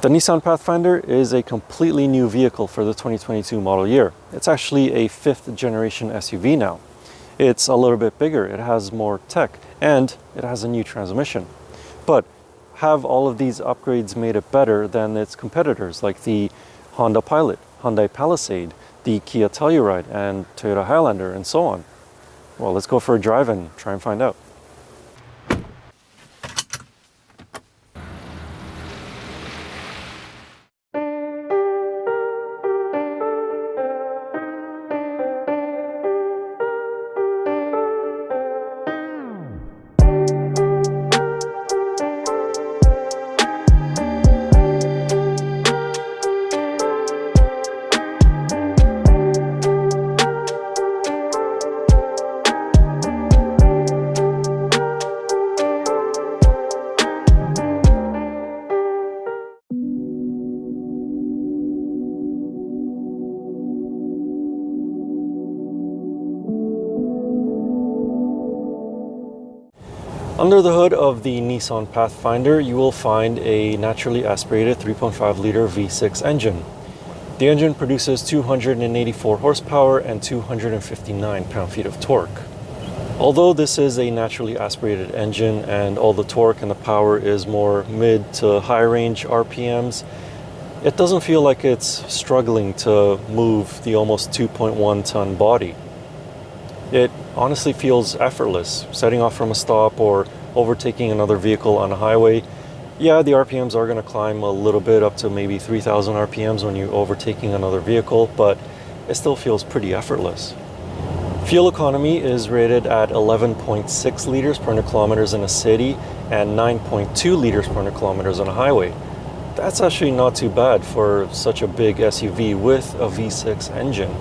The Nissan Pathfinder is a completely new vehicle for the 2022 model year. It's actually a 5th generation SUV now. It's a little bit bigger, it has more tech, and it has a new transmission. But have all of these upgrades made it better than its competitors like the Honda Pilot, Hyundai Palisade, the Kia Telluride, and Toyota Highlander, and so on? Well, let's go for a drive and try and find out. Under the hood of the Nissan Pathfinder, you will find a naturally aspirated 3.5-liter V6 engine. The engine produces 284 horsepower and 259 pound-feet of torque. Although this is a naturally aspirated engine and all the torque and the power is more mid to high range RPMs, it doesn't feel like it's struggling to move the almost 2.1 ton body. It honestly feels effortless, setting off from a stop or overtaking another vehicle on a highway. Yeah, the RPMs are going to climb a little bit up to maybe 3,000 RPMs when you're overtaking another vehicle, but it still feels pretty effortless. Fuel economy is rated at 11.6 liters per 100 kilometers in a city and 9.2 liters per 100 kilometers on a highway. That's actually not too bad for such a big SUV with a V6 engine.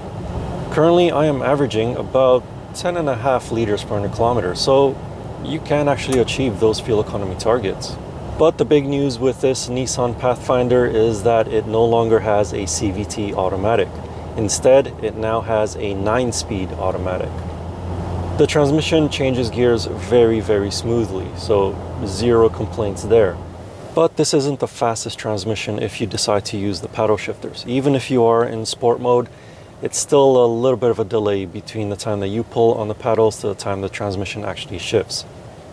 Currently, I am averaging about 10.5 liters per 100 kilometers, so you can actually achieve those fuel economy targets. But the big news with this Nissan Pathfinder is that it no longer has a CVT automatic. Instead, it now has a 9-speed automatic. The transmission changes gears very smoothly, so zero complaints there. But this isn't the fastest transmission if you decide to use the paddle shifters. Even if you are in sport mode, it's still a little bit of a delay between the time that you pull on the pedals to the time the transmission actually shifts.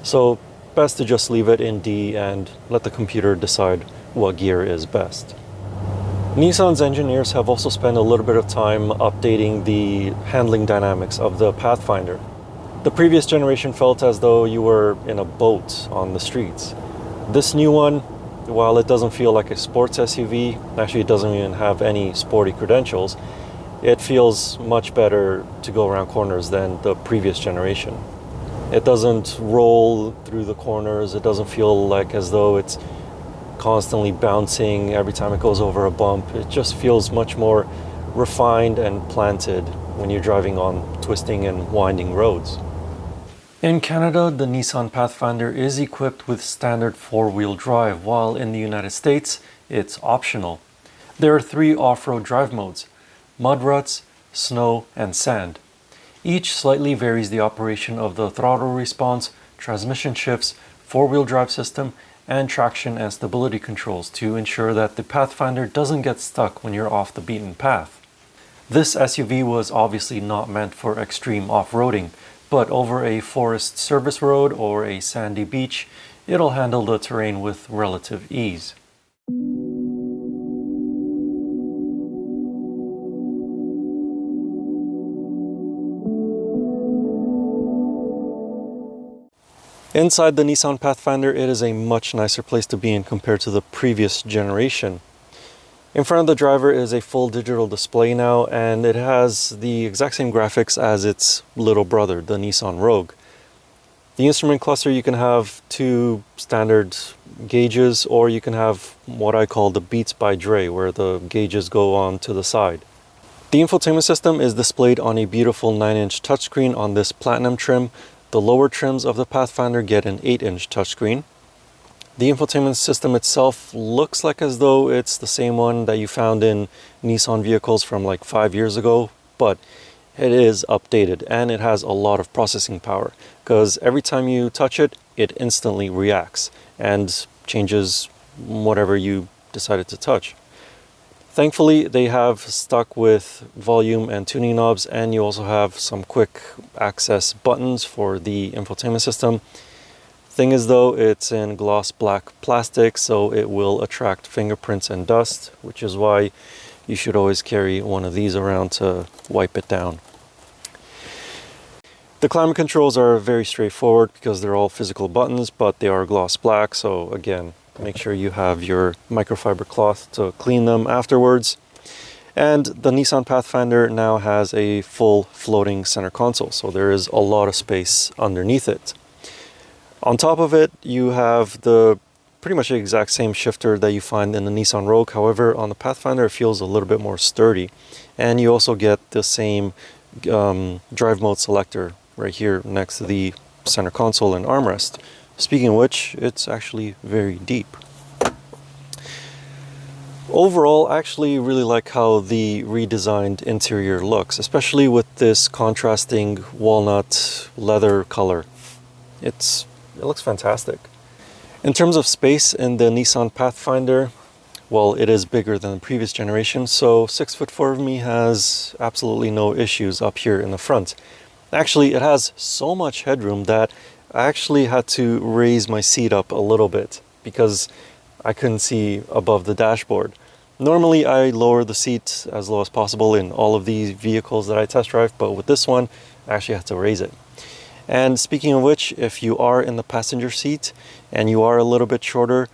So best to just leave it in D and let the computer decide what gear is best. Nissan's engineers have also spent a little bit of time updating the handling dynamics of the Pathfinder. The previous generation felt as though you were in a boat on the streets. This new one, while it doesn't feel like a sports SUV, actually it doesn't even have any sporty credentials, it feels much better to go around corners than the previous generation. It doesn't roll through the corners, it doesn't feel like as though it's constantly bouncing every time it goes over a bump. It just feels much more refined and planted when you're driving on twisting and winding roads. In Canada, the Nissan Pathfinder is equipped with standard 4-wheel drive, while in the United States, it's optional. There are 3 off-road drive modes: mud ruts, snow, and sand. Each slightly varies the operation of the throttle response, transmission shifts, 4-wheel drive system, and traction and stability controls to ensure that the Pathfinder doesn't get stuck when you're off the beaten path. This SUV was obviously not meant for extreme off-roading, but over a forest service road or a sandy beach, it'll handle the terrain with relative ease. Inside the Nissan Pathfinder, it is a much nicer place to be in compared to the previous generation. In front of the driver is a full digital display now, and it has the exact same graphics as its little brother, the Nissan Rogue. The instrument cluster, you can have 2 standard gauges, or you can have what I call the Beats by Dre, where the gauges go on to the side. The infotainment system is displayed on a beautiful 9-inch touchscreen on this Platinum trim. The lower trims of the Pathfinder get an 8-inch touchscreen. The infotainment system itself looks like as though it's the same one that you found in Nissan vehicles from like 5 years ago, but it is updated and it has a lot of processing power because every time you touch it, it instantly reacts and changes whatever you decided to touch. Thankfully, they have stuck with volume and tuning knobs, and you also have some quick access buttons for the infotainment system. Thing is though, it's in gloss black plastic, so it will attract fingerprints and dust, which is why you should always carry one of these around to wipe it down. The climate controls are very straightforward because they're all physical buttons, but they are gloss black, so again, make sure you have your microfiber cloth to clean them afterwards. And the Nissan Pathfinder now has a full floating center console, so there is a lot of space underneath it. On top of it, you have the pretty much the exact same shifter that you find in the Nissan Rogue. However, on the Pathfinder, it feels a little bit more sturdy. And you also get the same drive mode selector right here next to the center console and armrest. Speaking of which, it's actually very deep. Overall, I actually really like how the redesigned interior looks, especially with this contrasting walnut leather color. It looks fantastic. In terms of space in the Nissan Pathfinder, well, it is bigger than the previous generation, so 6'4" of me has absolutely no issues up here in the front. Actually, it has so much headroom that I actually had to raise my seat up a little bit because I couldn't see above the dashboard. Normally, I lower the seat as low as possible in all of these vehicles that I test drive, but with this one, I actually had to raise it. And speaking of which, if you are in the passenger seat and you are a little bit shorter,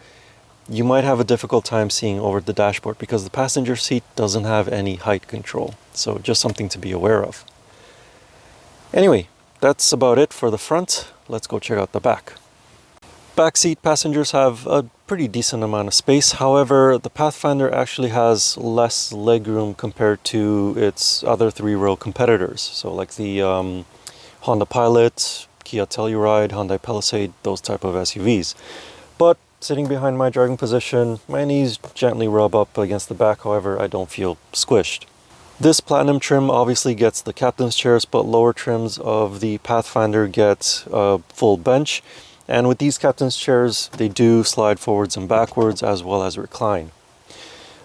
you might have a difficult time seeing over the dashboard because the passenger seat doesn't have any height control. So just something to be aware of. Anyway, that's about it for the front. Let's go check out the back. Backseat passengers have a pretty decent amount of space. However, the Pathfinder actually has less legroom compared to its other three-row competitors. So like the Honda Pilot, Kia Telluride, Hyundai Palisade, those type of SUVs. But sitting behind my driving position, my knees gently rub up against the back. However, I don't feel squished. This Platinum trim obviously gets the captain's chairs, but lower trims of the Pathfinder get a full bench. And with these captain's chairs, they do slide forwards and backwards as well as recline.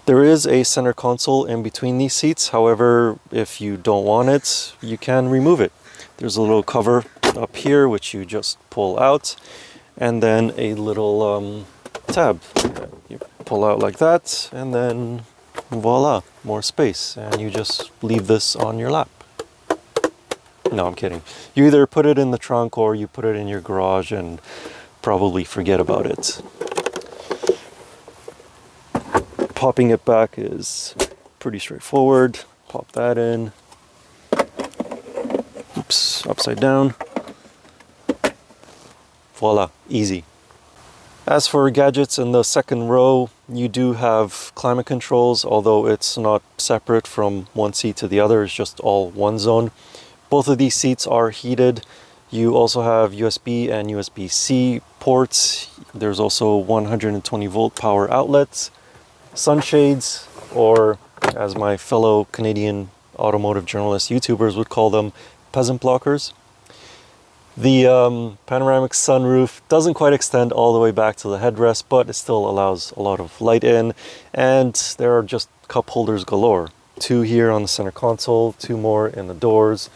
There is a center console in between these seats. However, if you don't want it, you can remove it. There's a little cover up here which you just pull out, and then a little tab. You pull out like that, and then voila, more space, and you just leave this on your lap. No, I'm kidding. You either put it in the trunk or you put it in your garage and probably forget about it. Popping it back is pretty straightforward. Pop that in. Oops, upside down. Voila, easy. As for gadgets in the second row, you do have climate controls, although it's not separate from one seat to the other, it's just all one zone. Both of these seats are heated. You also have USB and USB-C ports. There's also 120 volt power outlets, sunshades, or as my fellow Canadian automotive journalist YouTubers would call them, peasant blockers. The panoramic sunroof doesn't quite extend all the way back to the headrest, but it still allows a lot of light in, and there are just cup holders galore. 2 here on the center console, 2 more in the doors,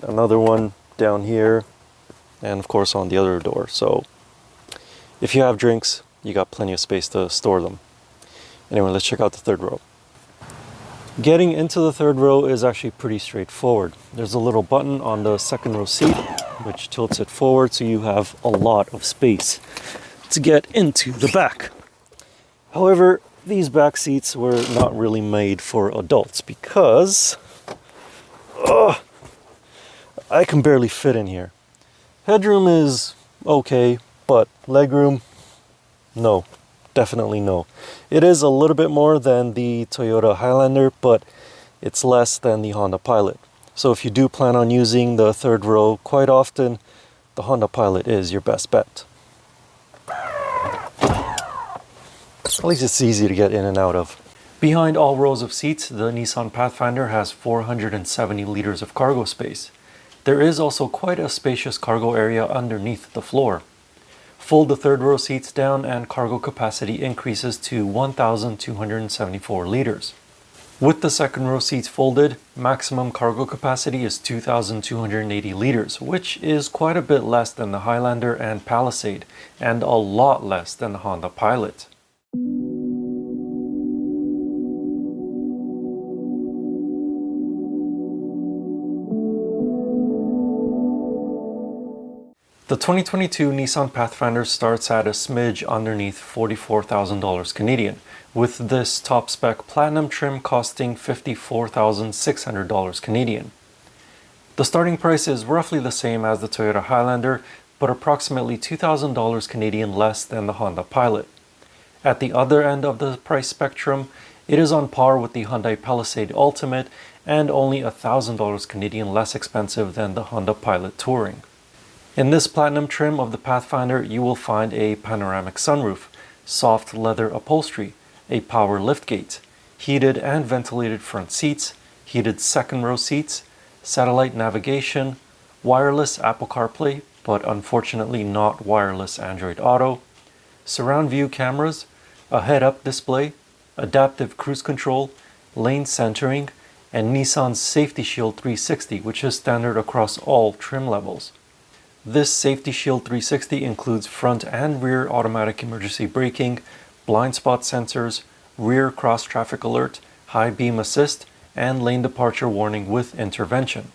another one down here, and of course on the other door. So if you have drinks, you got plenty of space to store them. Anyway, let's check out the third row. Getting into the third row is actually pretty straightforward. There's a little button on the second row seat which tilts it forward, so you have a lot of space to get into the back. However, these back seats were not really made for adults because I can barely fit in here. Headroom is okay, but legroom, no, definitely no. It is a little bit more than the Toyota Highlander, but it's less than the Honda Pilot. So if you do plan on using the third row quite often, the Honda Pilot is your best bet. At least it's easy to get in and out of. Behind all rows of seats, the Nissan Pathfinder has 470 liters of cargo space. There is also quite a spacious cargo area underneath the floor. Fold the third row seats down and cargo capacity increases to 1,274 liters. With the second row seats folded, maximum cargo capacity is 2,280 liters, which is quite a bit less than the Highlander and Palisade, and a lot less than the Honda Pilot. The 2022 Nissan Pathfinder starts at a smidge underneath $44,000 Canadian, with this top spec platinum trim costing $54,600 Canadian. The starting price is roughly the same as the Toyota Highlander, but approximately $2,000 Canadian less than the Honda Pilot. At the other end of the price spectrum, it is on par with the Hyundai Palisade Ultimate and only $1,000 Canadian less expensive than the Honda Pilot Touring. In this platinum trim of the Pathfinder, you will find a panoramic sunroof, soft leather upholstery, a power liftgate, heated and ventilated front seats, heated second row seats, satellite navigation, wireless Apple CarPlay, but unfortunately not wireless Android Auto, surround view cameras, a head-up display, adaptive cruise control, lane centering, and Nissan's Safety Shield 360, which is standard across all trim levels. This Safety Shield 360 includes front and rear automatic emergency braking, blind spot sensors, rear cross traffic alert, high beam assist, and lane departure warning with intervention.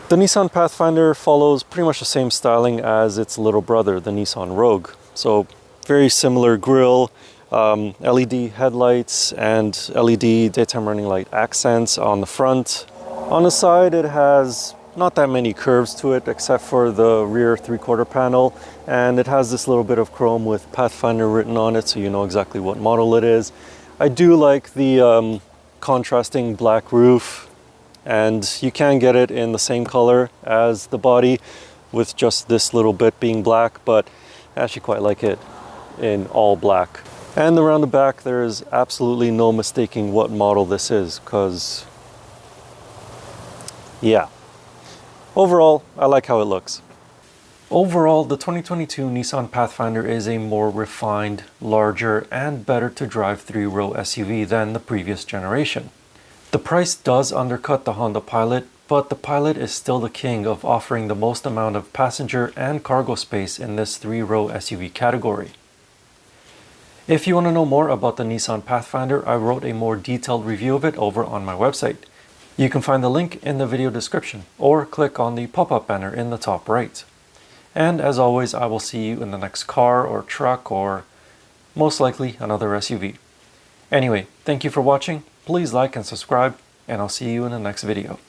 The Nissan Pathfinder follows pretty much the same styling as its little brother, the Nissan Rogue. So very similar grille, LED headlights, and LED daytime running light accents on the front. On the side, it has not that many curves to it except for the rear 3/4 panel, and it has this little bit of chrome with Pathfinder written on it, so you know exactly what model it is. I do like the contrasting black roof, and you can get it in the same color as the body with just this little bit being black, but I actually quite like it in all black. And around the back, there is absolutely no mistaking what model this is, because yeah. Overall, I like how it looks. Overall, the 2022 Nissan Pathfinder is a more refined, larger, and better to drive three-row SUV than the previous generation. The price does undercut the Honda Pilot, but the Pilot is still the king of offering the most amount of passenger and cargo space in this three-row SUV category. If you want to know more about the Nissan Pathfinder, I wrote a more detailed review of it over on my website. You can find the link in the video description or click on the pop-up banner in the top right. And as always, I will see you in the next car or truck or most likely another SUV. Anyway, thank you for watching. Please like and subscribe, and I'll see you in the next video.